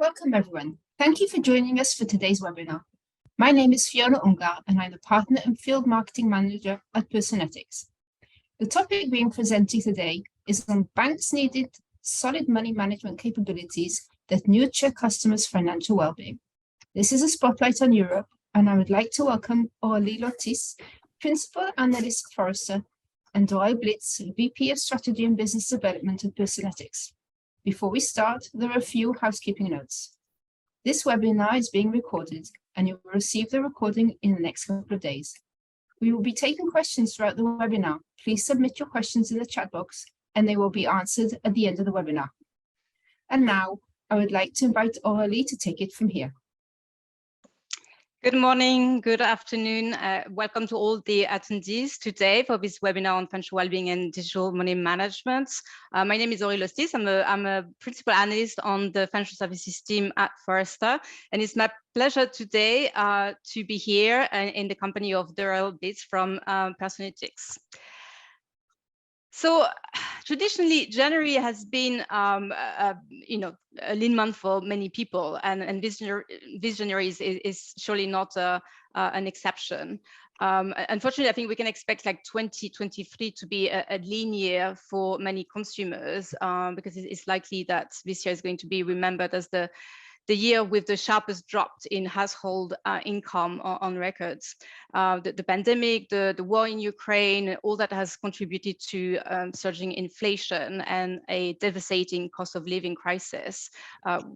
Welcome everyone. Thank you for joining us for today's webinar. My name is Fiona Ungar and I'm a partner and field marketing manager at Personetics. The topic being presented today is on banks needed solid money management capabilities that nurture customers' financial well-being. This is a spotlight on Europe, and I would like to welcome Aurélie Lotis, Principal Analyst at Forrester, and Dory Blitz, VP of Strategy and Business Development at Personetics. Before we start, there are a few housekeeping notes. This webinar is being recorded, and you will receive the recording in the next couple of days. We will be taking questions throughout the webinar. Please submit your questions in the chat box, and they will be answered at the end of the webinar. And now, I would like to invite Aurélie to take it from here. Good morning, good afternoon. Welcome to all the attendees today for this webinar on financial well-being and digital money management. My name is Aurélie Lotis. I'm a principal analyst on the financial services team at Forrester, and it's my pleasure today to be here in the company of Dory Blitz from Personetics. So traditionally, January has been, a lean month for many people, and this January is surely not an exception. Unfortunately, I think we can expect like 2023 to be a lean year for many consumers because it's likely that this year is going to be remembered as the year with the sharpest drop in household income on records. The pandemic, the war in Ukraine, all that has contributed to surging inflation and a devastating cost of living crisis.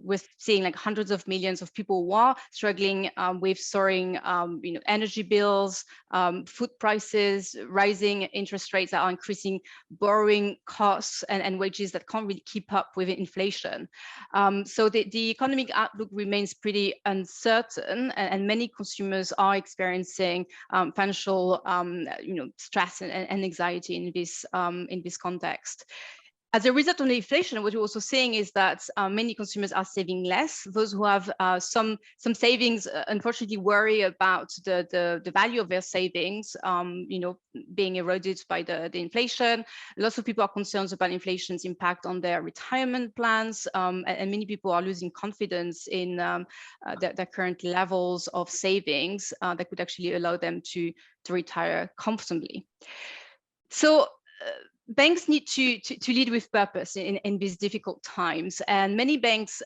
We're seeing like hundreds of millions of people who are struggling with soaring energy bills, food prices, rising interest rates that are increasing borrowing costs and wages that can't really keep up with inflation. So the economic outlook remains pretty uncertain, and many consumers are experiencing financial stress and anxiety in this context. As a result of the inflation, what we're also seeing is that many consumers are saving less. Those who have some savings, unfortunately, worry about the value of their savings, being eroded by the inflation. Lots of people are concerned about inflation's impact on their retirement plans, and many people are losing confidence in their current levels of savings that could actually allow them to retire comfortably. So. Banks need to lead with purpose in these difficult times, and many banks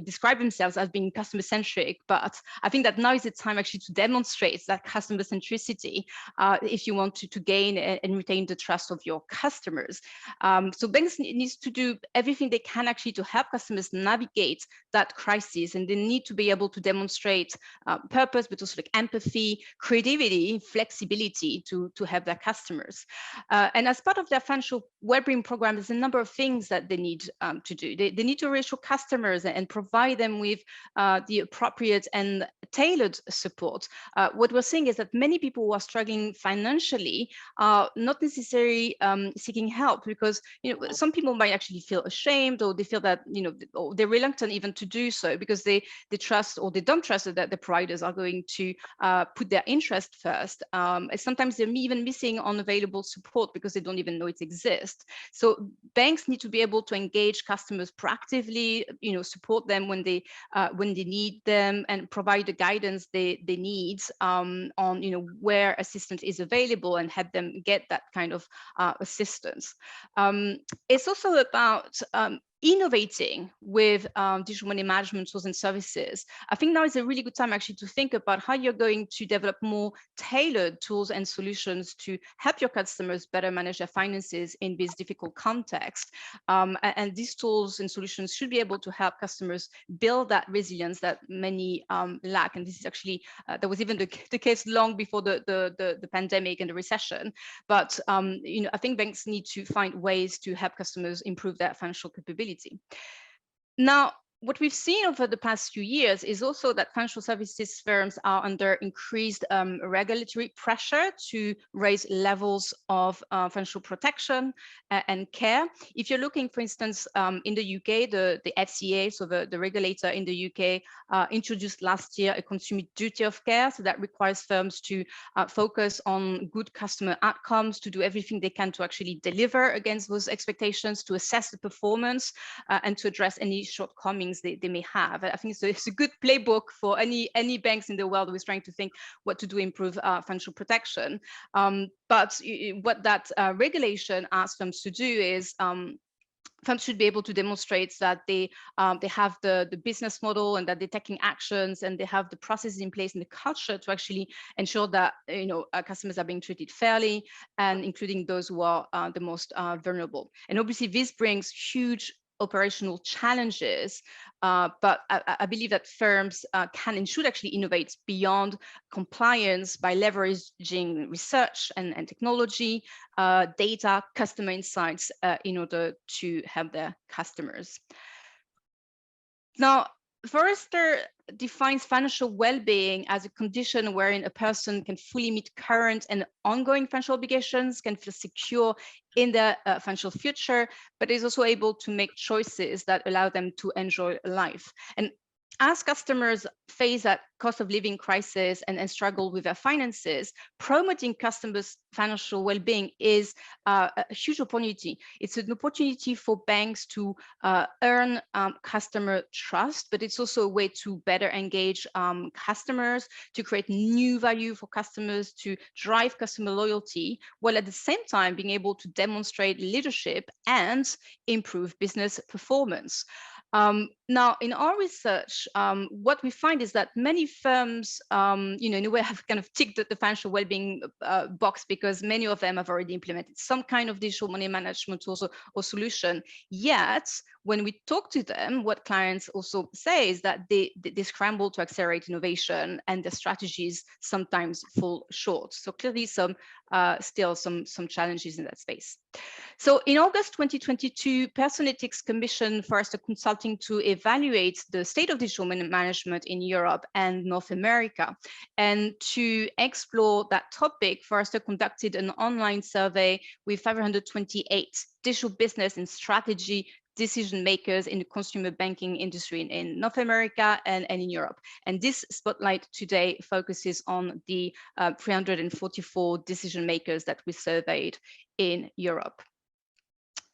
describe themselves as being customer centric. But I think that now is the time actually to demonstrate that customer centricity if you want to gain and retain the trust of your customers. So banks needs to do everything they can actually to help customers navigate that crisis, and they need to be able to demonstrate purpose, but also like empathy, creativity, flexibility to help their customers. And as part of their financial well-being program, there's a number of things that they need to do. They need to reassure customers and provide them with the appropriate and tailored support. What we're seeing is that many people who are struggling financially are not necessarily seeking help because some people might actually feel ashamed, or they feel that or they're reluctant even to do so because they trust, or they don't trust that the providers are going to put their interest first. Sometimes they're even missing unavailable support because they don't even know it exists. So banks need to be able to engage customers proactively, support them when they need them, and provide the guidance they need on where assistance is available and help them get that kind of assistance. It's also about innovating with digital money management tools and services. I think now is a really good time actually to think about how you're going to develop more tailored tools and solutions to help your customers better manage their finances in this difficult context. And these tools and solutions should be able to help customers build that resilience that many lack. And this is actually, that was even the case long before the pandemic and the recession. But I think banks need to find ways to help customers improve their financial capability. Now, what we've seen over the past few years is also that financial services firms are under increased regulatory pressure to raise levels of financial protection and care. If you're looking, for instance, in the UK, the FCA, so the regulator in the UK, introduced last year a consumer duty of care. So that requires firms to focus on good customer outcomes, to do everything they can to actually deliver against those expectations, to assess the performance and to address any shortcomings constraints they may have. I think it's a good playbook for any banks in the world who is trying to think what to do to improve financial protection. But what that regulation asks firms to do is firms should be able to demonstrate that they have the business model and that they're taking actions and they have the processes in place and the culture to actually ensure that customers are being treated fairly, and including those who are the most vulnerable. And obviously, this brings huge operational challenges, but I believe that firms can and should actually innovate beyond compliance by leveraging research and technology, data, customer insights in order to help their customers. Now, Forrester defines financial well-being as a condition wherein a person can fully meet current and ongoing financial obligations, can feel secure in their financial future, but is also able to make choices that allow them to enjoy life. And as customers face that cost of living crisis and struggle with their finances, promoting customers' financial well-being is a huge opportunity. It's an opportunity for banks to earn customer trust, but it's also a way to better engage customers, to create new value for customers, to drive customer loyalty, while at the same time being able to demonstrate leadership and improve business performance. Now, in our research, what we find is that many firms, in a way, have kind of ticked the financial well-being box because many of them have already implemented some kind of digital money management tools or solution. Yet, when we talk to them, what clients also say is that they scramble to accelerate innovation, and their strategies sometimes fall short. So clearly, still some challenges in that space. So in August 2022, Personetics commissioned Forrester Consulting to evaluate the state of digital money management in Europe and North America. And to explore that topic, Forrester conducted an online survey with 528 digital business and strategy decision makers in the consumer banking industry in North America and in Europe. And this spotlight today focuses on the 344 decision makers that we surveyed in Europe.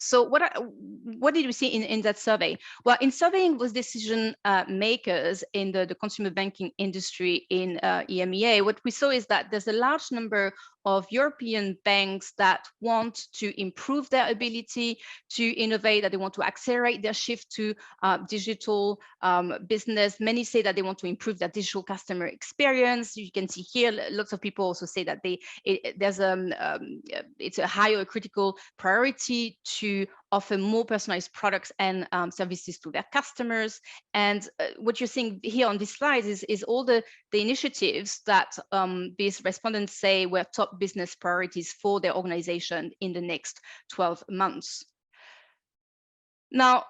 So what did we see in that survey? Well, in surveying those decision makers in the consumer banking industry in EMEA, what we saw is that there's a large number of European banks that want to improve their ability to innovate, that they want to accelerate their shift to digital business. Many say that they want to improve their digital customer experience. You can see here, lots of people also say that it's a higher critical priority to offer more personalized products and services to their customers. And what you're seeing here on this slide is all the initiatives that these respondents say were top business priorities for their organization in the next 12 months. Now,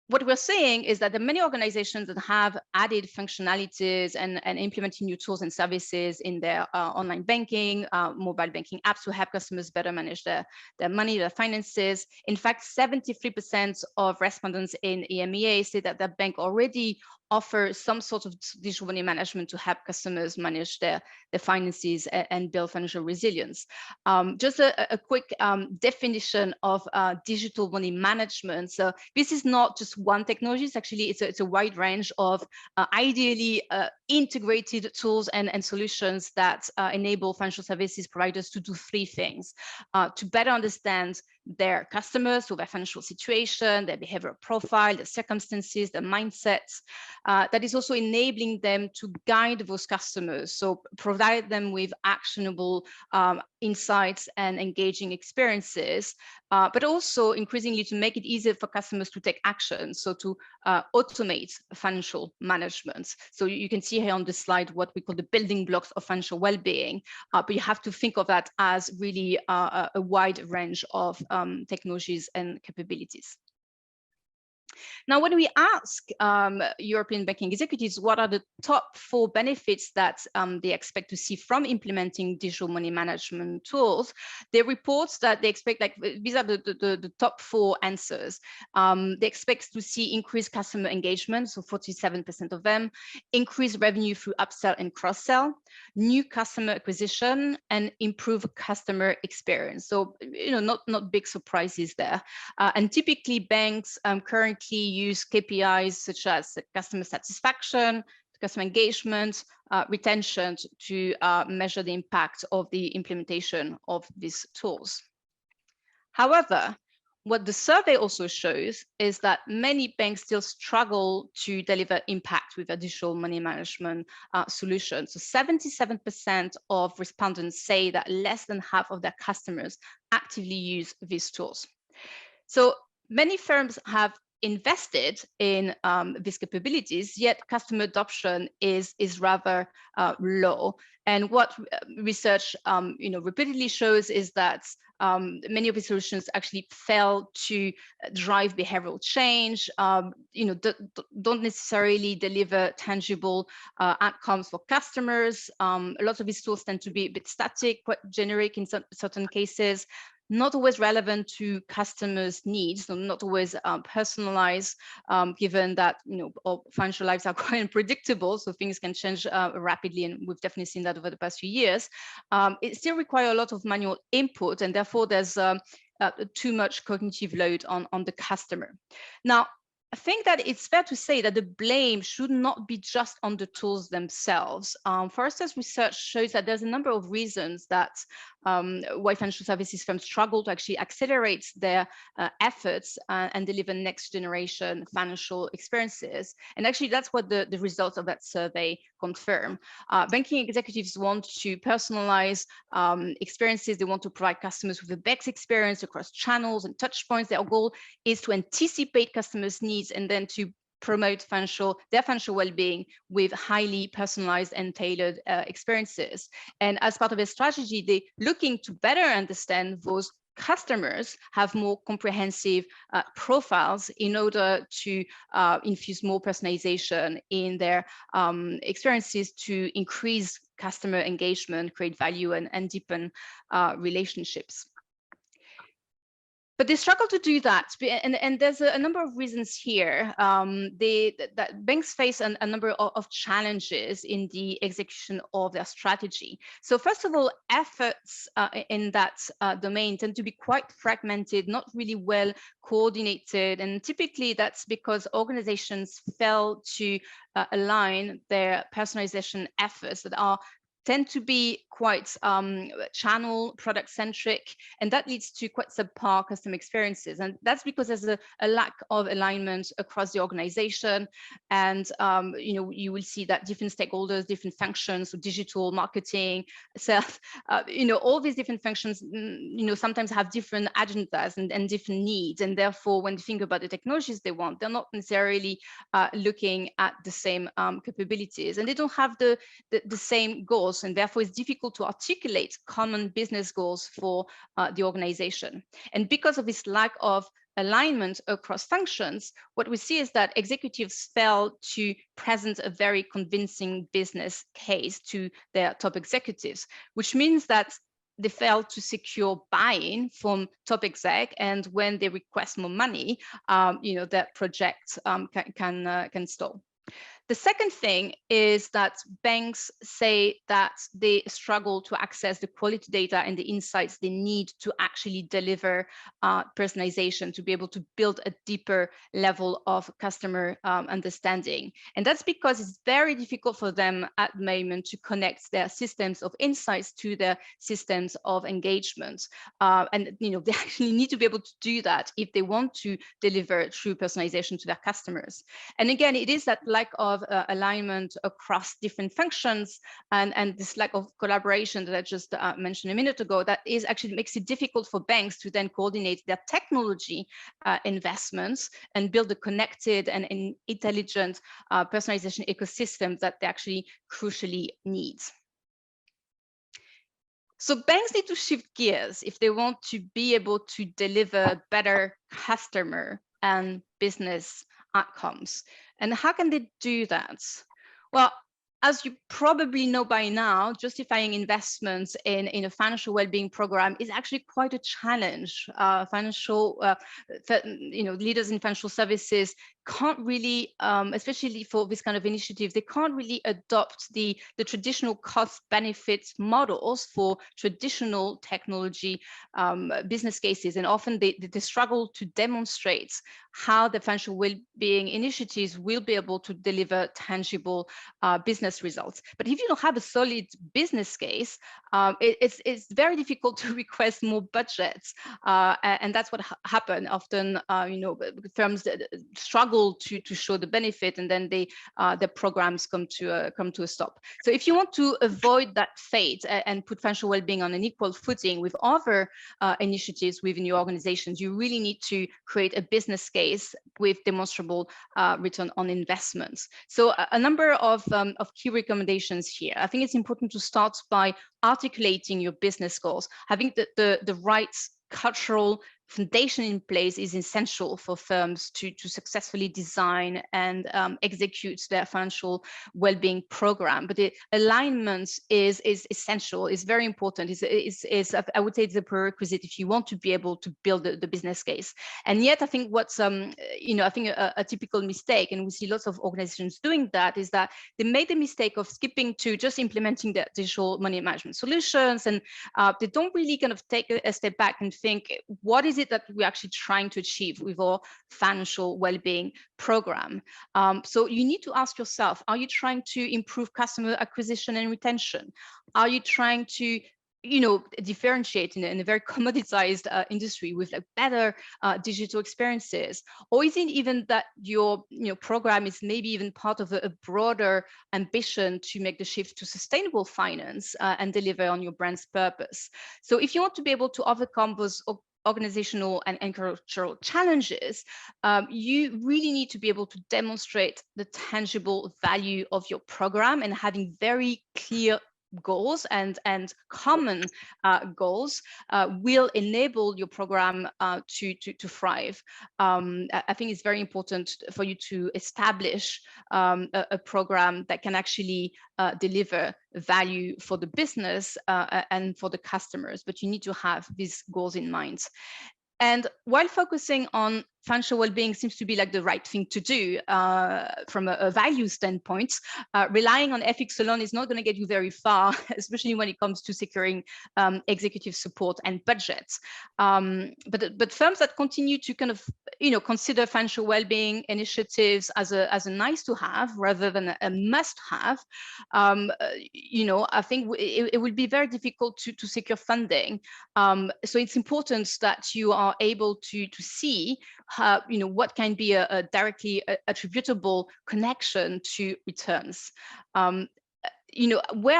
what we're seeing is that there are many organizations that have added functionalities and implementing new tools and services in their online banking, mobile banking apps to help customers better manage their money, their finances. In fact, 73% of respondents in EMEA say that their bank already offer some sort of digital money management to help customers manage their finances and build financial resilience. Just a quick definition of digital money management. So this is not just one technology. It's a wide range of ideally integrated tools and solutions that enable financial services providers to do three things: to better understand their customers, so their financial situation, their behavioral profile, their circumstances, their mindsets. That is also enabling them to guide those customers, so provide them with actionable insights and engaging experiences, but also increasingly to make it easier for customers to take action, so to automate financial management. So you can see here on this slide what we call the building blocks of financial well-being, but you have to think of that as really a wide range of technologies and capabilities. Now, when we ask European banking executives what are the top 4 benefits that they expect to see from implementing digital money management tools, they report that they expect, like, these are the top 4 answers. They expect to see increased customer engagement, so 47% of them, increased revenue through upsell and cross-sell, new customer acquisition, and improve customer experience. So, not big surprises there. And typically banks currently directly use KPIs such as customer satisfaction, customer engagement, retention to measure the impact of the implementation of these tools. However, what the survey also shows is that many banks still struggle to deliver impact with additional money management solutions. So 77% of respondents say that less than half of their customers actively use these tools. So many firms have invested in these capabilities, yet customer adoption is rather low. And what research repeatedly shows is that many of the solutions actually fail to drive behavioral change, don't necessarily deliver tangible outcomes for customers. A lot of these tools tend to be a bit static, quite generic in certain cases, not always relevant to customers' needs, so not always personalized, given that our financial lives are quite unpredictable, so things can change rapidly, and we've definitely seen that over the past few years. It still requires a lot of manual input, and therefore there's too much cognitive load on the customer. Now, I think that it's fair to say that the blame should not be just on the tools themselves. Forrester's research shows that there's a number of reasons that why financial services firms struggle to actually accelerate their efforts and deliver next generation financial experiences. And actually, that's what the results of that survey confirm. Banking executives want to personalize experiences. They want to provide customers with the best experience across channels and touch points. Their goal is to anticipate customers' needs and then to promote their financial well-being with highly personalized and tailored experiences. And as part of their strategy, they're looking to better understand those customers, have more comprehensive profiles in order to infuse more personalization in their experiences to increase customer engagement, create value, and deepen relationships. But they struggle to do that, and there's a number of reasons here. That banks face a number of challenges in the execution of their strategy. So first of all, efforts in that domain tend to be quite fragmented, not really well coordinated, and typically that's because organizations fail to align their personalization efforts that tend to be quite channel product centric, and that leads to quite subpar customer experiences. And that's because there's a lack of alignment across the organization. And you will see that different stakeholders, different functions, so digital, marketing, sales, all these different functions, sometimes have different agendas and different needs. And therefore, when they think about the technologies they want, they're not necessarily looking at the same capabilities, and they don't have the same goals. And therefore, it's difficult to articulate common business goals for the organization. And because of this lack of alignment across functions, what we see is that executives fail to present a very convincing business case to their top executives, which means that they fail to secure buy-in from top exec, and when they request more money, that project can stall. The second thing is that banks say that they struggle to access the quality data and the insights they need to actually deliver personalization, to be able to build a deeper level of customer understanding. And that's because it's very difficult for them at the moment to connect their systems of insights to their systems of engagement. And they actually need to be able to do that if they want to deliver true personalization to their customers. And again, it is that lack of alignment across different functions and this lack of collaboration that I just mentioned a minute ago that is actually makes it difficult for banks to then coordinate their technology investments and build a connected and intelligent personalization ecosystem that they actually crucially need. So banks need to shift gears if they want to be able to deliver better customer and business outcomes. And how can they do that? Well, as you probably know by now, justifying investments in a financial well-being program is actually quite a challenge. Leaders in financial services can't really, especially for this kind of initiative, they can't really adopt the traditional cost benefit models for traditional technology business cases. And often they struggle to demonstrate how the financial well-being initiatives will be able to deliver tangible business results. But if you don't have a solid business case, it's very difficult to request more budgets. And that's what happens often. Firms struggle to show the benefit, and then the programs come to a stop. So if you want to avoid that fate and put financial well-being on an equal footing with other initiatives within your organizations, you really need to create a business case with demonstrable return on investments. So a number of key recommendations here. I think it's important to start by articulating your business goals. Having the right cultural foundation in place is essential for firms to successfully design and execute their financial well-being program. But the alignment is essential, is very important, is I would say it's a prerequisite if you want to be able to build the business case. And yet I think what's I think a typical mistake, and we see lots of organizations doing that, is that they made the mistake of skipping to just implementing the digital money management solutions, and they don't really kind of take a step back and think, what is it that we're actually trying to achieve with our financial well-being program? So you need to ask yourself, are you trying to improve customer acquisition and retention? Are you trying to differentiate in a very commoditized industry with like better digital experiences? Or is it even that your program is maybe even part of a broader ambition to make the shift to sustainable finance and deliver on your brand's purpose? So if you want to be able to overcome those organizational and cultural challenges, you really need to be able to demonstrate the tangible value of your program, and having very clear goals and common goals will enable your program to thrive. I think it's very important for you to establish a program that can actually deliver value for the business and for the customers, but you need to have these goals in mind. And while focusing on financial well-being seems to be like the right thing to do from a value standpoint, relying on ethics alone is not going to get you very far, especially when it comes to securing executive support and budgets. But firms that continue to kind of consider financial well-being initiatives as a nice to have rather than a must have, I think it will be very difficult to secure funding. So it's important that you are able to see what can be a directly attributable connection to returns. Where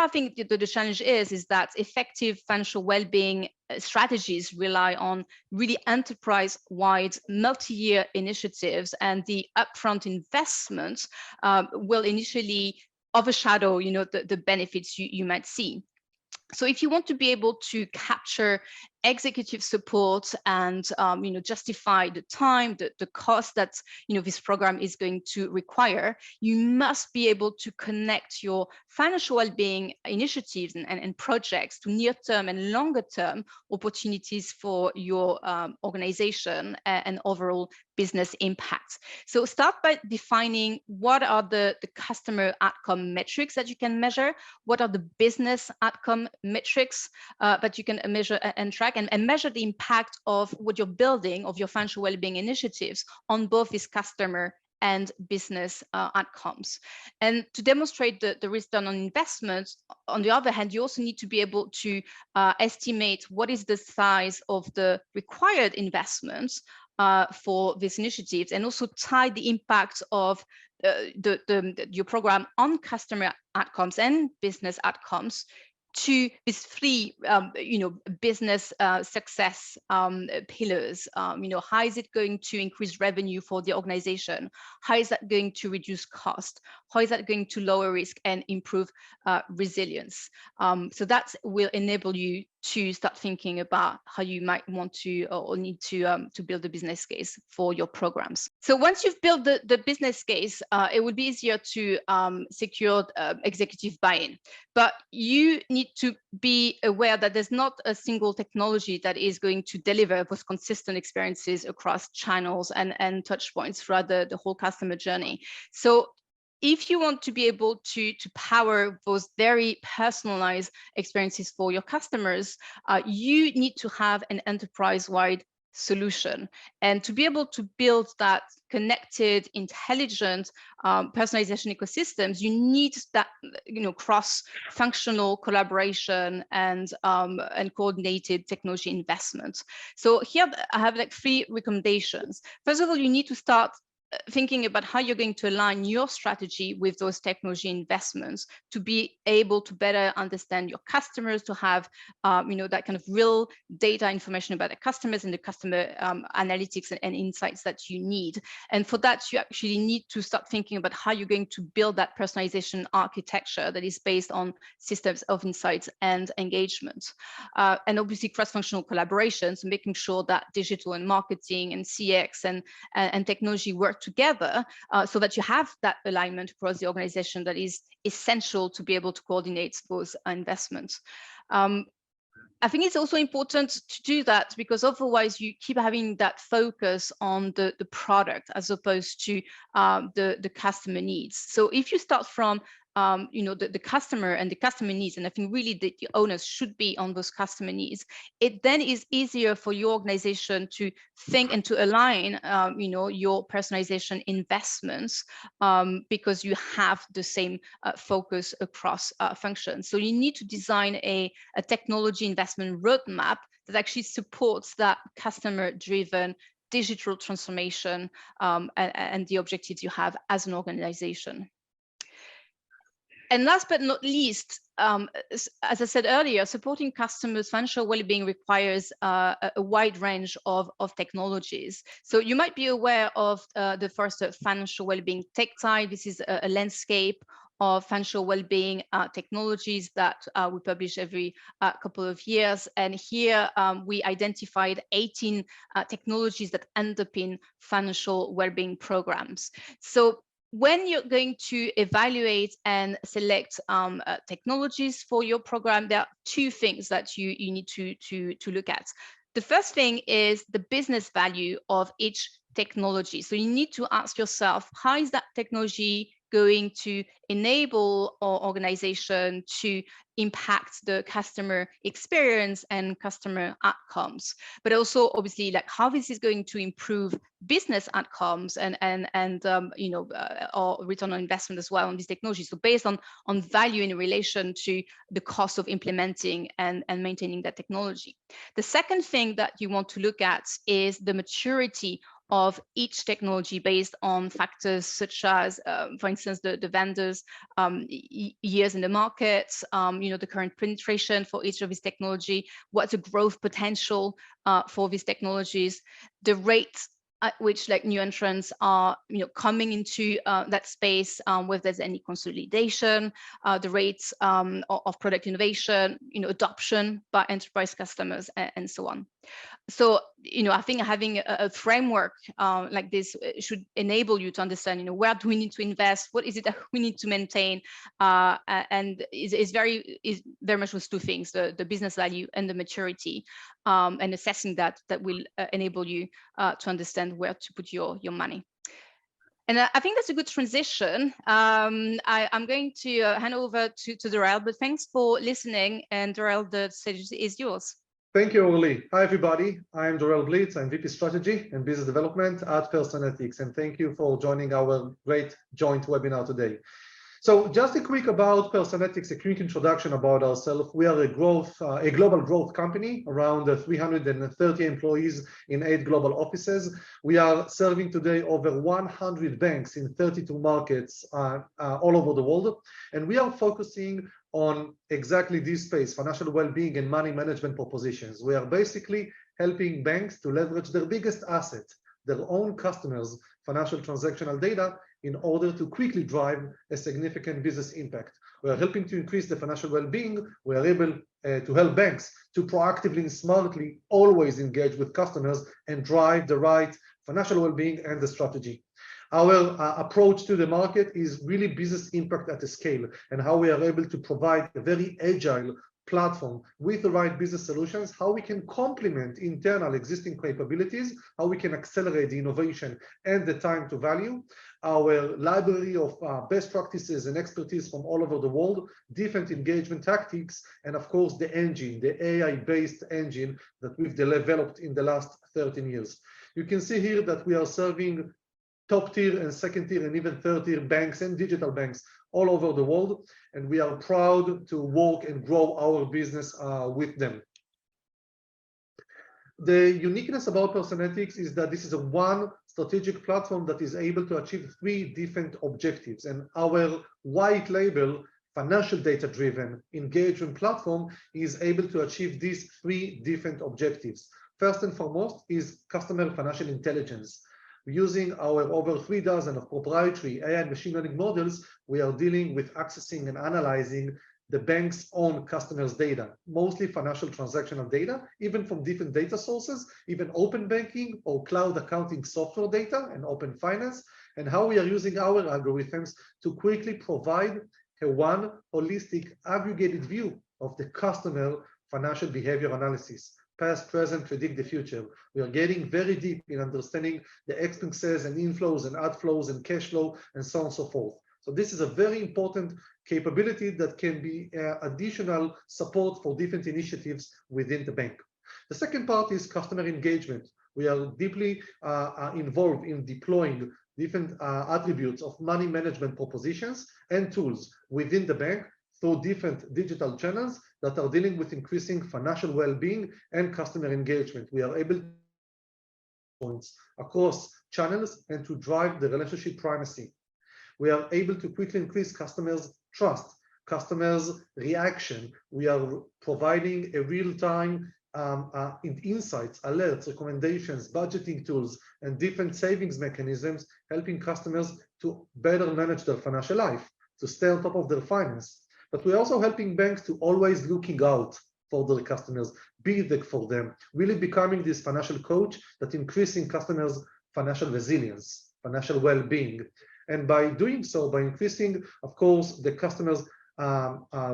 I think the challenge is that effective financial well-being strategies rely on really enterprise-wide multi-year initiatives, and the upfront investments will initially overshadow the benefits you might see. So if you want to be able to capture executive support and justify the time, the cost that this program is going to require, you must be able to connect your financial well-being initiatives and projects to near-term and longer-term opportunities for your organization and overall business impact. So start by defining what are the customer outcome metrics that you can measure, what are the business outcome metrics that you can measure and track, and measure the impact of what you're building, of your financial well-being initiatives, on both this customer and business outcomes. And to demonstrate the return on investment, on the other hand, you also need to be able to estimate what is the size of the required investments for these initiatives, and also tie the impact of your program on customer outcomes and business outcomes to these three, business success pillars. How is it going to increase revenue for the organization? How is that going to reduce cost? How is that going to lower risk and improve resilience? So that will enable you to start thinking about how you might want to or need to build a business case for your programs. So once you've built the business case, it would be easier to secure executive buy-in. But you need to be aware that there's not a single technology that is going to deliver those consistent experiences across channels and touch points throughout the whole customer journey. So if you want to be able to power those very personalized experiences for your customers, you need to have an enterprise-wide solution. And to be able to build that connected, intelligent personalization ecosystems, you need that cross-functional collaboration and coordinated technology investment. So here I have like 3 recommendations. First of all, you need to start thinking about how you're going to align your strategy with those technology investments to be able to better understand your customers, to have that kind of real data information about the customers and the customer analytics and insights that you need. And for that, you actually need to start thinking about how you're going to build that personalization architecture that is based on systems of insights and engagement. And obviously cross-functional collaborations, making sure that digital and marketing and CX and technology work together so that you have that alignment across the organization that is essential to be able to coordinate those investments. I think it's also important to do that because otherwise you keep having that focus on the product as opposed to the customer needs. So if you start from the customer and the customer needs, and I think really the owners should be on those customer needs, it then is easier for your organization to think and to align your personalization investments because you have the same focus across functions. So you need to design a technology investment roadmap that actually supports that customer-driven digital transformation and the objectives you have as an organization. And last but not least, as I said earlier, supporting customers' financial well-being requires a wide range of technologies. So you might be aware of the Forrester financial well-being tech tide. This is a landscape of financial well-being technologies that we publish every couple of years. And here we identified 18 technologies that underpin financial well-being programs. So when you're going to evaluate and select technologies for your program, there are 2 things that you need to look at. The first thing is the business value of each technology. So you need to ask yourself, how is that technology going to enable our organization to impact the customer experience and customer outcomes, but also obviously like how this is going to improve business outcomes and or return on investment as well on these technologies. So based on value in relation to the cost of implementing and maintaining that technology. The second thing that you want to look at is the maturity of each technology based on factors such as, for instance, the vendors' years in the market, the current penetration for each of these technology, what's the growth potential for these technologies, the rate at which like new entrants are coming into that space, whether there's any consolidation, the rates of product innovation, adoption by enterprise customers, and so on. So, I think having a framework like this should enable you to understand, where do we need to invest? What is it that we need to maintain? And is very much those 2 things, the business value and the maturity, and assessing that will enable you to understand where to put your money. And I think that's a good transition. I'm going to hand over to Darrell, but thanks for listening. And Darrell, the stage is yours. Thank you, Orly. Hi, everybody. I'm Darrell Blitz. I'm VP Strategy and Business Development at Personetics. And thank you for joining our great joint webinar today. So just a quick about Personetics, a quick introduction about ourselves. We are a global growth company, around 330 employees in 8 global offices. We are serving today over 100 banks in 32 markets all over the world. And we are focusing on exactly this space, financial well-being and money management propositions. We are basically helping banks to leverage their biggest asset, their own customers' financial transactional data, in order to quickly drive a significant business impact. We are helping to increase the financial well-being. We are able to help banks to proactively and smartly always engage with customers and drive the right financial well-being and the strategy. Our approach to the market is really business impact at a scale, and how we are able to provide a very agile platform with the right business solutions, how we can complement internal existing capabilities, how we can accelerate the innovation and the time to value, our library of best practices and expertise from all over the world, different engagement tactics, and of course the engine, the AI-based engine that we've developed in the last 13 years. You can see here that we are serving top tier and second tier and even third tier banks and digital banks all over the world, and we are proud to work and grow our business with them. The uniqueness about Personetics is that this is a one strategic platform that is able to achieve 3 different objectives, and our white label financial data-driven engagement platform is able to achieve these 3 different objectives. First and foremost is customer financial intelligence. Using our over 3 dozen of proprietary AI and machine learning models, we are dealing with accessing and analyzing the bank's own customers' data, mostly financial transactional data, even from different data sources, even open banking or cloud accounting software data and open finance, and how we are using our algorithms to quickly provide a one holistic aggregated view of the customer financial behavior analysis. Past, present, predict the future. We are getting very deep in understanding the expenses and inflows and outflows and cash flow and so on and so forth. So this is a very important capability that can be additional support for different initiatives within the bank. The second part is customer engagement. We are deeply involved in deploying different attributes of money management propositions and tools within the bank through different digital channels that are dealing with increasing financial well-being and customer engagement. We are able to points across channels and to drive the relationship primacy. We are able to quickly increase customers' trust, customers' reaction. We are providing a real-time insights, alerts, recommendations, budgeting tools, and different savings mechanisms, helping customers to better manage their financial life, to stay on top of their finance. But we're also helping banks to always looking out for their customers, be there for them, really becoming this financial coach that increasing customers' financial resilience, financial well-being. And by doing so, by increasing, of course, the customer's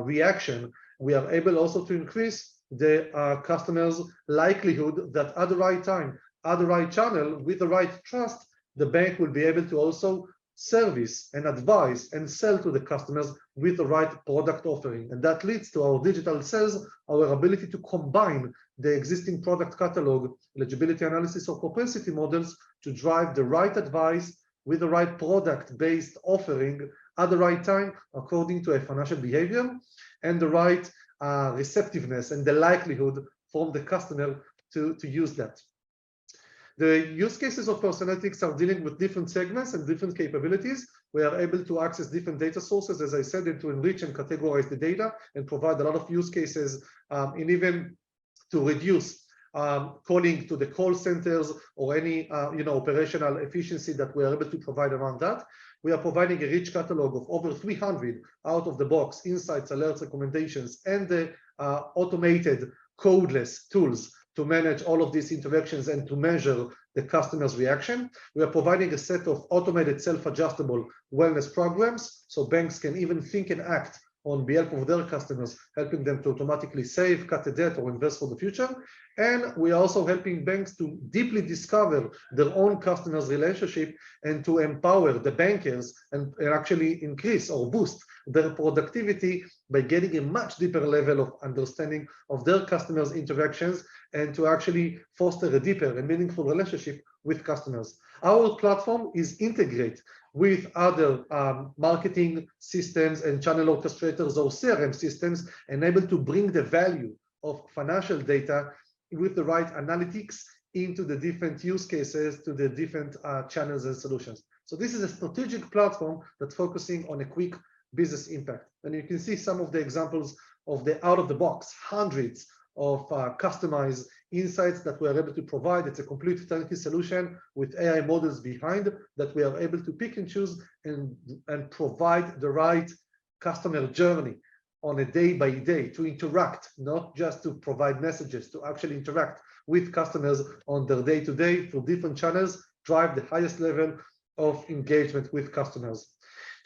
reaction, we are able also to increase the customer's likelihood that at the right time, at the right channel, with the right trust, the bank will be able to also service and advise and sell to the customers with the right product offering. And that leads to our digital sales, our ability to combine the existing product catalog, eligibility analysis or propensity models to drive the right advice with the right product-based offering at the right time, according to a financial behavior and the right receptiveness and the likelihood from the customer to use that. The use cases of Personetics are dealing with different segments and different capabilities. We are able to access different data sources, as I said, and to enrich and categorize the data and provide a lot of use cases, and even to reduce calling to the call centers or any operational efficiency that we are able to provide around that. We are providing a rich catalog of over 300 out-of-the-box insights, alerts, recommendations, and the automated codeless tools to manage all of these interactions and to measure the customer's reaction. We are providing a set of automated self-adjustable wellness programs, so banks can even think and act on behalf of their customers, helping them to automatically save, cut a debt, or invest for the future. And we are also helping banks to deeply discover their own customers' relationship and to empower the bankers and actually increase or boost their productivity by getting a much deeper level of understanding of their customers' interactions and to actually foster a deeper and meaningful relationship with customers. Our platform is integrated with other marketing systems and channel orchestrators or CRM systems, and able to bring the value of financial data with the right analytics into the different use cases to the different channels and solutions. So this is a strategic platform that's focusing on a quick business impact. And you can see some of the examples of the out-of-the-box, hundreds of customized insights that we are able to provide. It's a complete turnkey solution with AI models behind that we are able to pick and choose and provide the right customer journey on a day by day to interact, not just to provide messages, to actually interact with customers on their day-to-day through different channels, drive the highest level of engagement with customers.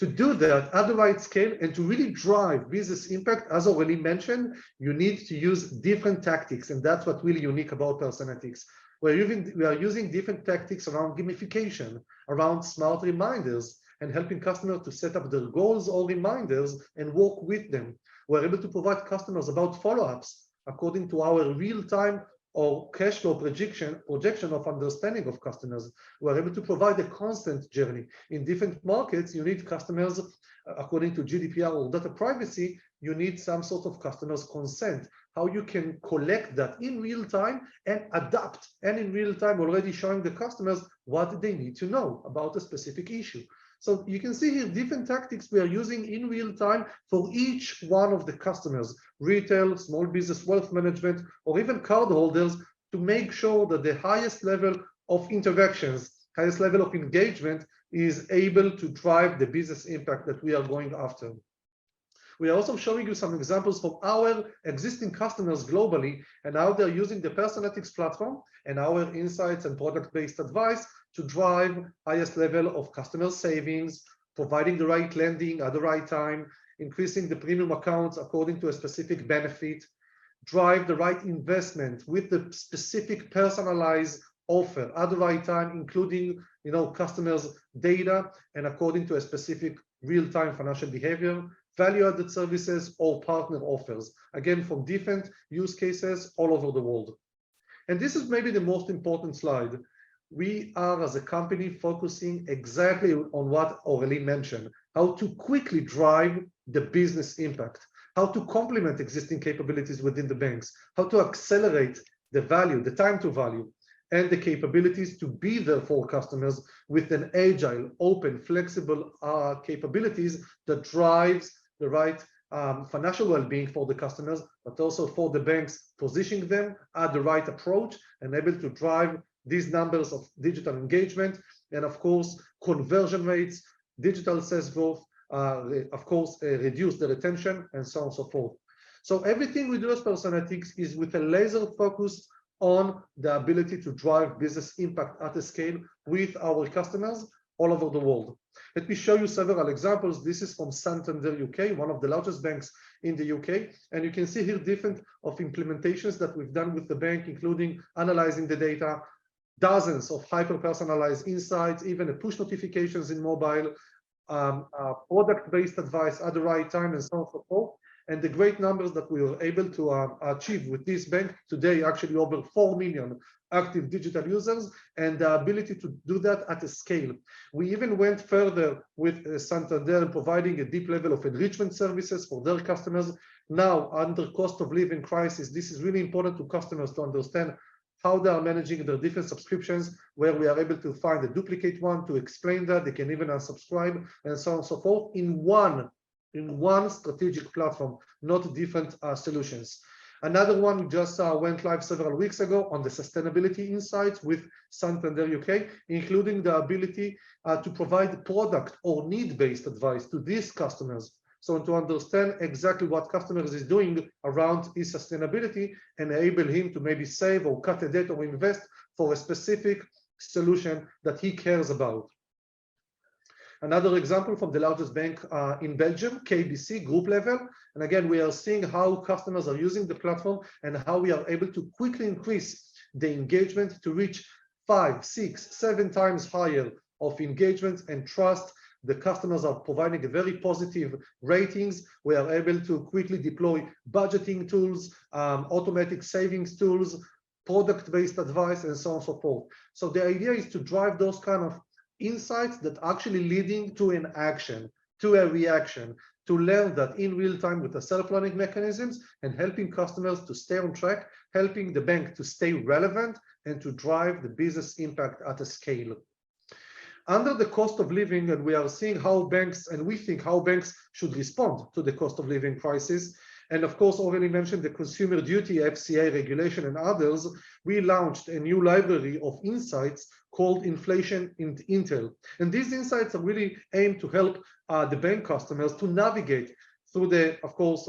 To do that at the right scale and to really drive business impact, as already mentioned, you need to use different tactics, and that's what's really unique about Personetics. We are using different tactics around gamification, around smart reminders, and helping customers to set up their goals or reminders and work with them. We're able to provide customers about follow-ups according to our real-time or cash flow projection of understanding of customers. We're able to provide a constant journey. In different markets, you need customers, according to GDPR or data privacy, you need some sort of customer's consent, how you can collect that in real time and adapt, and in real time already showing the customers what they need to know about a specific issue. So you can see here different tactics we are using in real time for each one of the customers, retail, small business, wealth management, or even cardholders, to make sure that the highest level of interactions, highest level of engagement is able to drive the business impact that we are going after. We are also showing you some examples from our existing customers globally and how they're using the Personetics platform and our insights and product-based advice to drive highest level of customer savings, providing the right lending at the right time, increasing the premium accounts according to a specific benefit, drive the right investment with the specific personalized offer at the right time, including customers' data and according to a specific real-time financial behavior, value-added services or partner offers, again from different use cases all over the world. And this is maybe the most important slide. We are, as a company, focusing exactly on what Aurélie mentioned, how to quickly drive the business impact, how to complement existing capabilities within the banks, how to accelerate the value, the time to value, and the capabilities to be there for customers with an agile, open, flexible capabilities that drives the right financial well-being for the customers, but also for the banks, positioning them at the right approach and able to drive these numbers of digital engagement and, of course, conversion rates, digital sales growth, of course, reduce the retention, and so on and so forth. So everything we do as Personetics is with a laser focus on the ability to drive business impact at a scale with our customers all over the world. Let me show you several examples. This is from Santander UK, one of the largest banks in the UK. And you can see here different of implementations that we've done with the bank, including analyzing the data, dozens of hyper-personalized insights, even a push notifications in mobile, product-based advice at the right time, and so on and so forth. And the great numbers that we were able to achieve with this bank today, actually over 4 million active digital users, and the ability to do that at a scale. We even went further with Santander, providing a deep level of enrichment services for their customers. Now, under cost of living crisis, this is really important to customers to understand how they are managing their different subscriptions, where we are able to find a duplicate one to explain that. They can even unsubscribe, and so on and so forth, in one strategic platform, not different solutions. Another one just went live several weeks ago on the sustainability insights with Santander UK, including the ability to provide product or need-based advice to these customers. So to understand exactly what customers is doing around his sustainability, enable him to maybe save or cut a debt or invest for a specific solution that he cares about. Another example from the largest bank in Belgium, KBC, group level. And again, we are seeing how customers are using the platform and how we are able to quickly increase the engagement to reach 5, 6, 7 times higher of engagement and trust. The customers are providing a very positive ratings. We are able to quickly deploy budgeting tools, automatic savings tools, product-based advice, and so on and so forth. So the idea is to drive those kind of insights that actually leading to an action, to a reaction, to learn that in real time with the self-learning mechanisms, and helping customers to stay on track, helping the bank to stay relevant and to drive the business impact at a scale. Under the cost of living, and we are seeing how banks, and we think how banks should respond to the cost of living crisis, And of course, already mentioned the Consumer Duty, FCA regulation and others, we launched a new library of insights called Inflation Intel. And these insights are really aimed to help the bank customers to navigate through the, of course,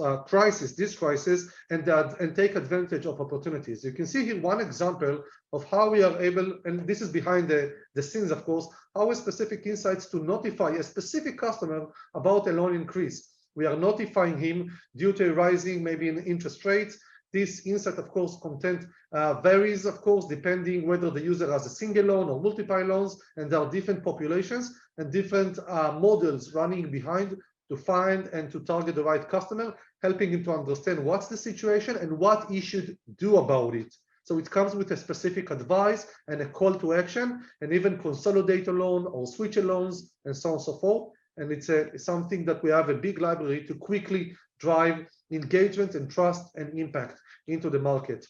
this crisis, and take advantage of opportunities. You can see here one example of how we are able, and this is behind the scenes, of course, our specific insights to notify a specific customer about a loan increase. We are notifying him due to a rising maybe in interest rates. This insight, of course, content varies, of course, depending whether the user has a single loan or multiple loans, and there are different populations and different models running behind to find and to target the right customer, helping him to understand what's the situation and what he should do about it. So it comes with a specific advice and a call to action, and even consolidate a loan or switch a loans and so on and so forth. And it's something that we have a big library to quickly drive engagement and trust and impact into the market.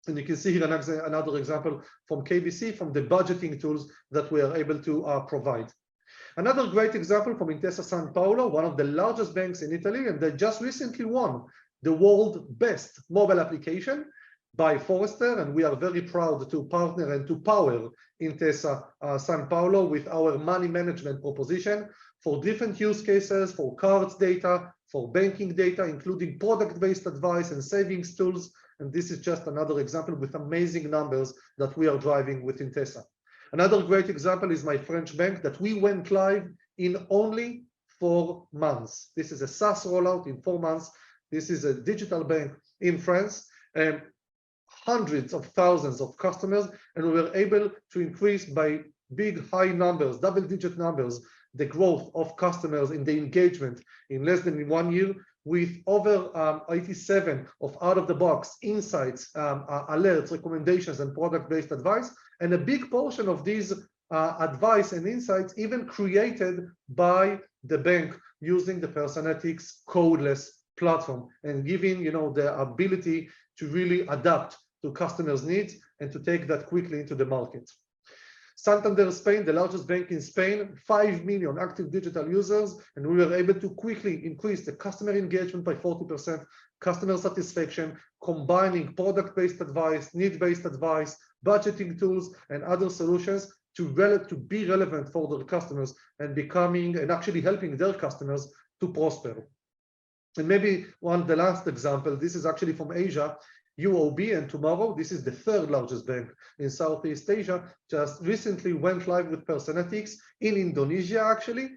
And you can see here another example from KBC, from the budgeting tools that we are able to provide. Another great example from Intesa San Paolo, one of the largest banks in Italy, and they just recently won the world's best mobile application by Forrester, and we are very proud to partner and to power Intesa San Paolo with our money management proposition for different use cases, for cards data, for banking data, including product-based advice and savings tools. And this is just another example with amazing numbers that we are driving with Intesa. Another great example is my French bank that we went live in only 4 months. This is a SaaS rollout in 4 months. This is a digital bank in France, and hundreds of thousands of customers, and we were able to increase by big, high numbers, double-digit numbers, the growth of customers in the engagement in less than 1 year, with over 87 of out-of-the-box insights, alerts, recommendations, and product-based advice. And a big portion of these advice and insights even created by the bank using the Personetics codeless platform, and giving the ability to really adapt to customers' needs and to take that quickly into the market. Santander Spain, the largest bank in Spain, 5 million active digital users, and we were able to quickly increase the customer engagement by 40%, customer satisfaction, combining product-based advice, need-based advice, budgeting tools, and other solutions to be relevant for their customers, and becoming and actually helping their customers to prosper. And maybe the last example, this is actually from Asia, UOB, and tomorrow, this is the 3rd largest bank in Southeast Asia, just recently went live with Personetics in Indonesia, actually,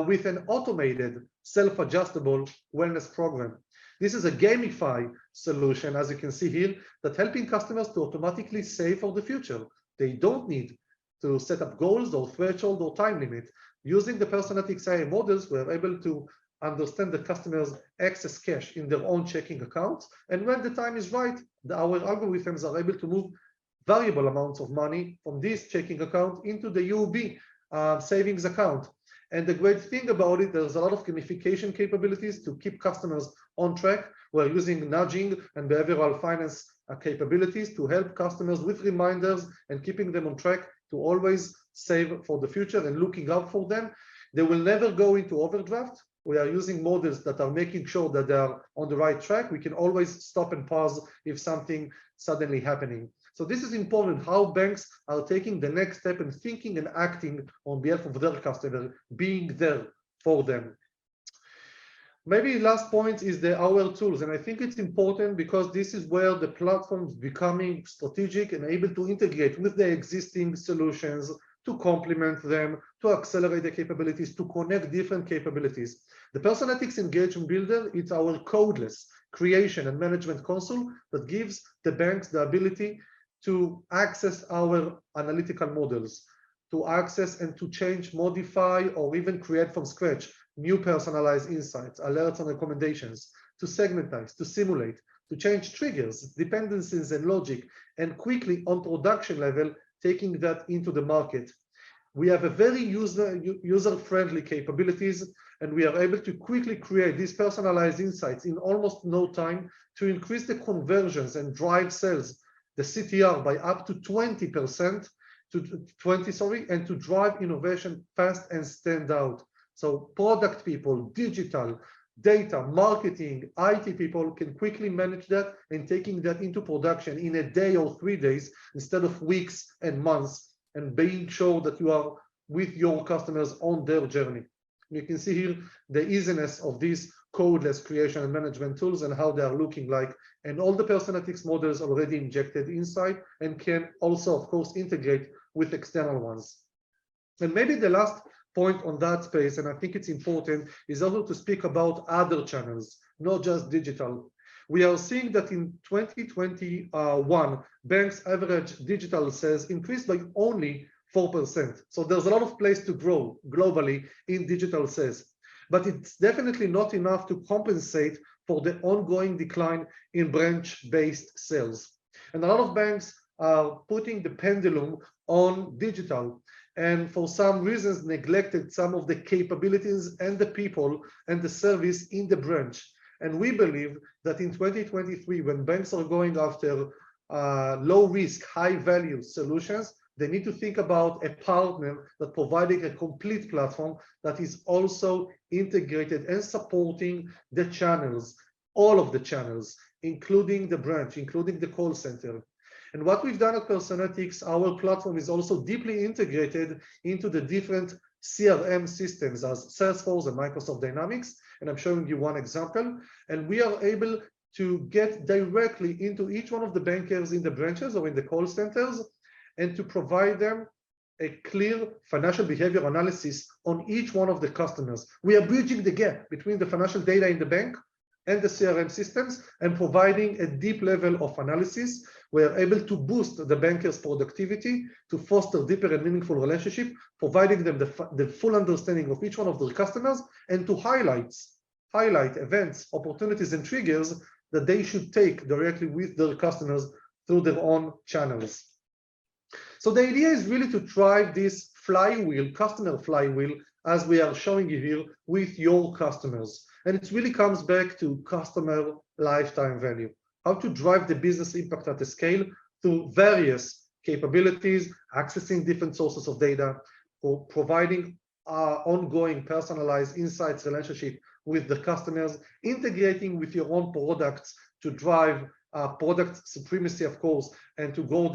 with an automated self-adjustable wellness program. This is a gamified solution, as you can see here, that helping customers to automatically save for the future. They don't need to set up goals or threshold or time limit. Using the Personetics AI models, we're able to understand the customers access cash in their own checking accounts, and when the time is right, our algorithms are able to move variable amounts of money from this checking account into the UOB savings account. And the great thing about it, there's a lot of gamification capabilities to keep customers on track. We're using nudging and behavioral finance capabilities to help customers with reminders and keeping them on track to always save for the future and looking out for them. They will never go into overdraft. We are using models that are making sure that they are on the right track. We can always stop and pause if something suddenly happening. So this is important, how banks are taking the next step and thinking and acting on behalf of their customer, being there for them. Maybe last point is our tools, and I think it's important because this is where the platform is becoming strategic and able to integrate with the existing solutions, to complement them, to accelerate the capabilities, to connect different capabilities. The Personetics Engagement Builder, it's our codeless creation and management console that gives the banks the ability to access our analytical models, to access and to change, modify, or even create from scratch new personalized insights, alerts, and recommendations, to segmentize, to simulate, to change triggers, dependencies, and logic, and quickly on production level, taking that into the market. We have a very user-friendly capabilities, and we are able to quickly create these personalized insights in almost no time to increase the conversions and drive sales, the CTR, by up to 20%, and to drive innovation fast and stand out. So product people, digital, data, marketing, IT people can quickly manage that and taking that into production in a day or 3 days instead of weeks and months, and being sure that you are with your customers on their journey. You can see here the easiness of these codeless creation and management tools and how they are looking like, and all the Personetics models already injected inside and can also, of course, integrate with external ones. And maybe the last point on that space, and I think it's important, is also to speak about other channels, not just digital. We are seeing that in 2021, banks' average digital sales increased by only 4%. So there's a lot of place to grow globally in digital sales, but it's definitely not enough to compensate for the ongoing decline in branch-based sales. And a lot of banks are putting the pendulum on digital, and for some reasons neglected some of the capabilities and the people and the service in the branch. And we believe that in 2023, when banks are going after low risk, high value solutions, they need to think about a partner that providing a complete platform that is also integrated and supporting the channels, all of the channels, including the branch, including the call center. And what we've done at Personetics, our platform is also deeply integrated into the different CRM systems as Salesforce and Microsoft Dynamics. And I'm showing you one example. And we are able to get directly into each one of the bankers in the branches or in the call centers and to provide them a clear financial behavior analysis on each one of the customers. We are bridging the gap between the financial data in the bank and the CRM systems and providing a deep level of analysis. We are able to boost the bankers' productivity, to foster deeper and meaningful relationship, providing them the full understanding of each one of their customers, and to highlight events, opportunities, and triggers that they should take directly with their customers through their own channels. So the idea is really to drive this flywheel, customer flywheel, as we are showing you here with your customers. And it really comes back to customer lifetime value, how to drive the business impact at a scale through various capabilities, accessing different sources of data, or providing ongoing personalized insights relationship with the customers, integrating with your own products to drive product supremacy, of course, and to grow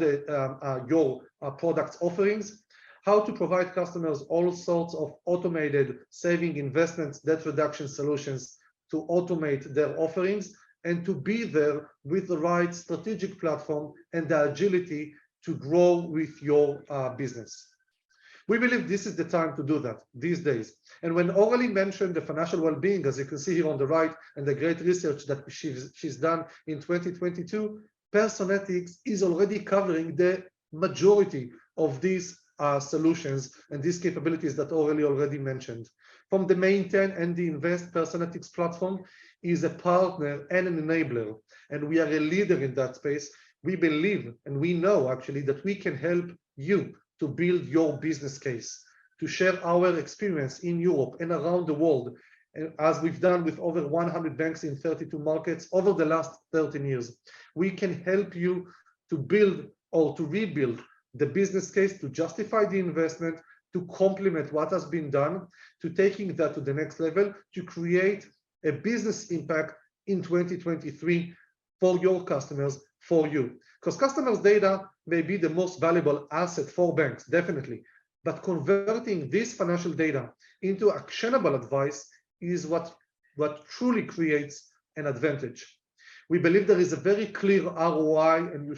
your product offerings, how to provide customers all sorts of automated saving, investments, debt reduction solutions to automate their offerings, and to be there with the right strategic platform and the agility to grow with your business. We believe this is the time to do that these days. And when Aurélie mentioned the financial well-being, as you can see here on the right, and the great research that she's done in 2022, Personetics is already covering the majority of these solutions and these capabilities that Aurélie already mentioned. From the maintain and the invest, Personetics platform is a partner and an enabler, and we are a leader in that space. We believe, and we know actually, that we can help you to build your business case, to share our experience in Europe and around the world, as we've done with over 100 banks in 32 markets over the last 13 years. We can help you to build or to rebuild the business case, to justify the investment, to complement what has been done, to taking that to the next level, to create a business impact in 2023 for your customers, for you. Because customers' data may be the most valuable asset for banks, definitely. But converting this financial data into actionable advice is what truly creates an advantage. We believe there is a very clear ROI, and we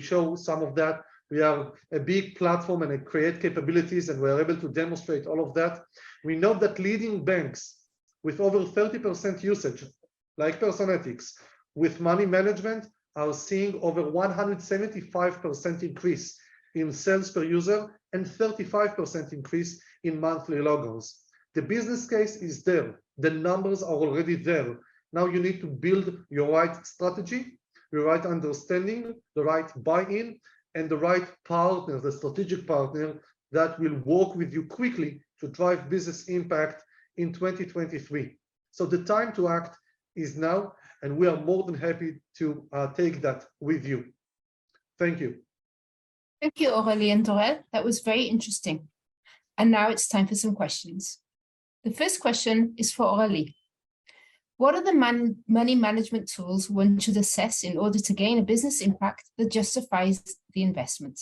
show some of that. We are a big platform and create capabilities, and we are able to demonstrate all of that. We know that leading banks with over 30% usage, like Personetics, with money management, are seeing over 175% increase in sales per user and 35% increase in monthly logos. The business case is there. The numbers are already there. Now you need to build your right strategy, your right understanding, the right buy-in, and the right partner, the strategic partner that will work with you quickly to drive business impact in 2023. So the time to act is now, and we are more than happy to take that with you. Thank you. Thank you, Aurélie and Dorel. That was very interesting. And now it's time for some questions. The first question is for Aurélie. What are the money management tools one should assess in order to gain a business impact that justifies the investment?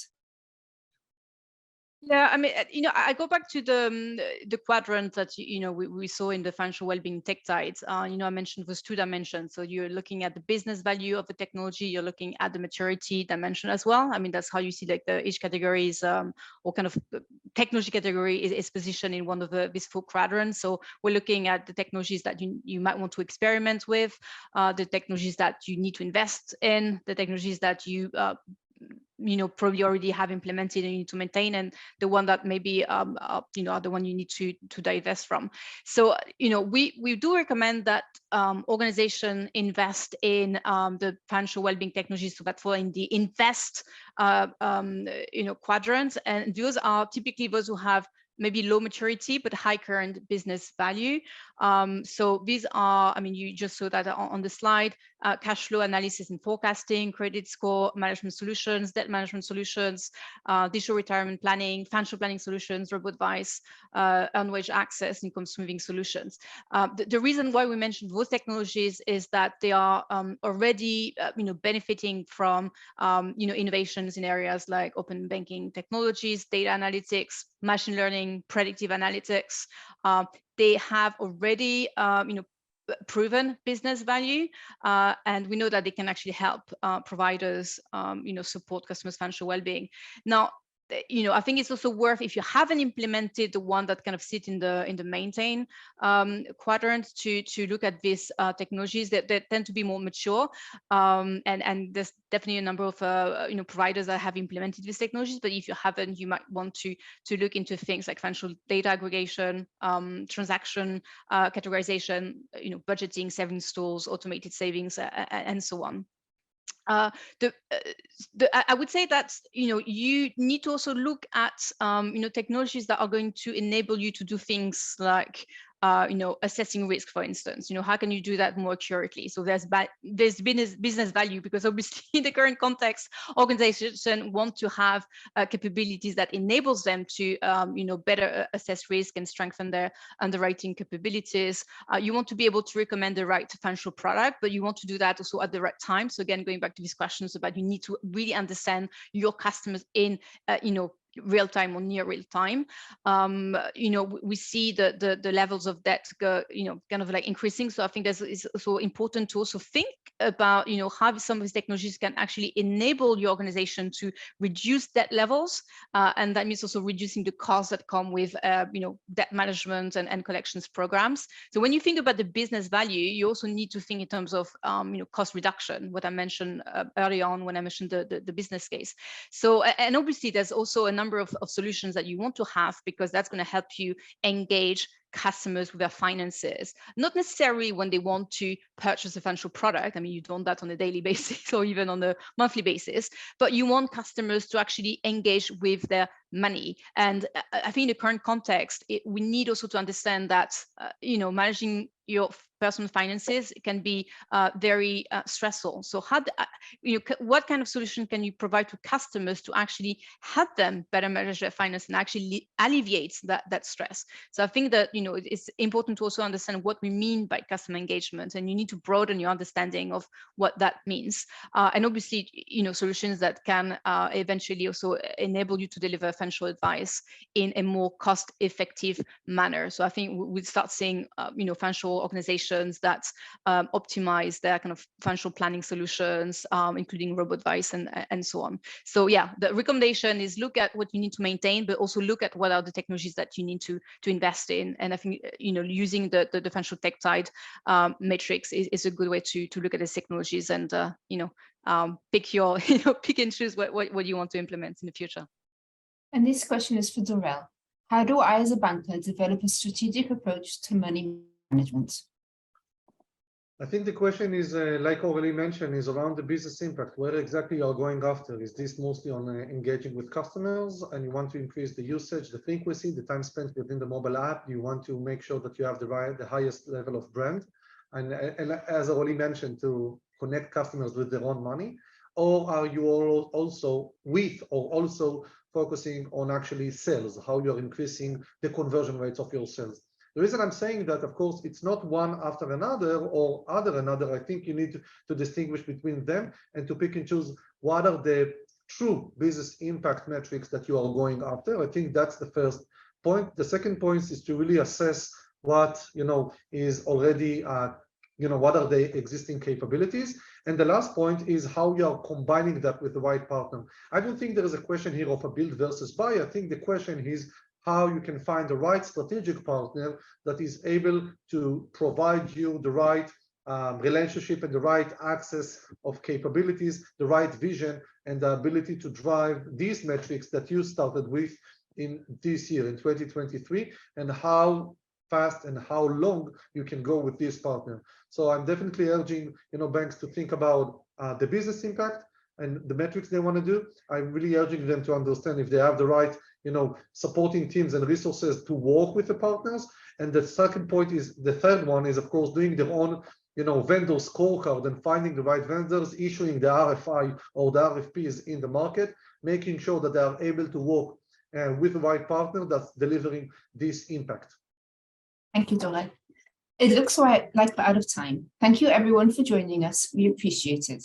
Yeah, I mean, I go back to the quadrant that we saw in the financial well-being tech side. I mentioned those two dimensions. So you're looking at the business value of the technology. You're looking at the maturity dimension as well. I mean, that's how you see like each category is or kind of technology category is positioned in one of these four quadrants. So we're looking at the technologies that you might want to experiment with, the technologies that you need to invest in, the technologies that you probably already have implemented and you need to maintain, and the one that maybe are the one you need to divest from. So we do recommend that organization invest in the financial well-being technologies that fall in the invest quadrant, and those are typically those who have maybe low maturity but high current business value. So these are, I mean, you just saw that on the slide, cash flow analysis and forecasting, credit score management solutions, debt management solutions, digital retirement planning, financial planning solutions, robo-advice, earned wage access, income smoothing solutions. The reason why we mentioned those technologies is that they are already benefiting from innovations in areas like open banking technologies, data analytics, machine learning, predictive analytics. They have already proven business value, and we know that they can actually help providers support customers' financial well-being. Now, I think it's also worth, if you haven't implemented the one that kind of sit in the maintain quadrant, to look at these technologies that tend to be more mature, and there's definitely a number of providers that have implemented these technologies. But if you haven't, you might want to look into things like financial data aggregation, transaction categorization, budgeting, savings tools, automated savings, and so on. I would say that you need to also look at technologies that are going to enable you to do things like assessing risk, for instance. How can you do that more accurately? So there's business value, because obviously in the current context, organizations want to have capabilities that enables them to better assess risk and strengthen their underwriting capabilities. You want to be able to recommend the right financial product, but you want to do that also at the right time. So again, going back to these questions about, you need to really understand your customers in real time or near real time. We see the levels of debt go, kind of like increasing. So I think it's also important to also think about, how some of these technologies can actually enable your organization to reduce debt levels, and that means also reducing the costs that come with, debt management and collections programs. So when you think about the business value, you also need to think in terms of, cost reduction, what I mentioned early on when I mentioned the business case. So, and obviously there's also a number of solutions that you want to have, because that's going to help you engage customers with their finances, not necessarily when they want to purchase a financial product. I mean, you want that on a daily basis or even on a monthly basis, but you want customers to actually engage with their money. And I think in the current context, we need also to understand that, managing your personal finances can be very stressful. So what kind of solution can you provide to customers to actually help them better manage their finance and actually alleviate that stress? So I think that, it's important to also understand what we mean by customer engagement, and you need to broaden your understanding of what that means. And obviously, solutions that can eventually also enable you to deliver financial advice in a more cost-effective manner. So I think we'll start seeing, financial organizations that optimize their kind of financial planning solutions, including robo-advice and so on. So yeah, the recommendation is look at what you need to maintain, but also look at what are the technologies that you need to invest in. And I think, using the financial tech side matrix is a good way to look at these technologies and, pick and choose what you want to implement in the future. And this question is for Dorel. How do I, as a banker, develop a strategic approach to money management? I think the question is, like already mentioned, is around the business impact. Where exactly you are going after? Is this mostly on engaging with customers, and you want to increase the usage, the frequency, the time spent within the mobile app? You want to make sure that you have the highest level of brand, and as I already mentioned, to connect customers with their own money? Or are you also focusing on actually sales, how you're increasing the conversion rates of your sales? The reason I'm saying that, of course, it's not one after another or another. I think you need to distinguish between them and to pick and choose what are the true business impact metrics that you are going after. I think that's the first point. The second point is to really assess what is already what are the existing capabilities. And the last point is how you are combining that with the right partner. I don't think there is a question here of a build versus buy. I think the question is how you can find the right strategic partner that is able to provide you the right relationship and the right access of capabilities, the right vision, and the ability to drive these metrics that you started with in this year, in 2023, and how fast and how long you can go with this partner. So I'm definitely urging banks to think about the business impact and the metrics they want to do. I'm really urging them to understand if they have the right supporting teams and resources to work with the partners. And the third one is, of course, doing their own vendor scorecard and finding the right vendors, issuing the RFI or the RFPs in the market, making sure that they are able to work with the right partner that's delivering this impact. Thank you, Dorel. It looks like we're out of time. Thank you everyone for joining us. We appreciate it.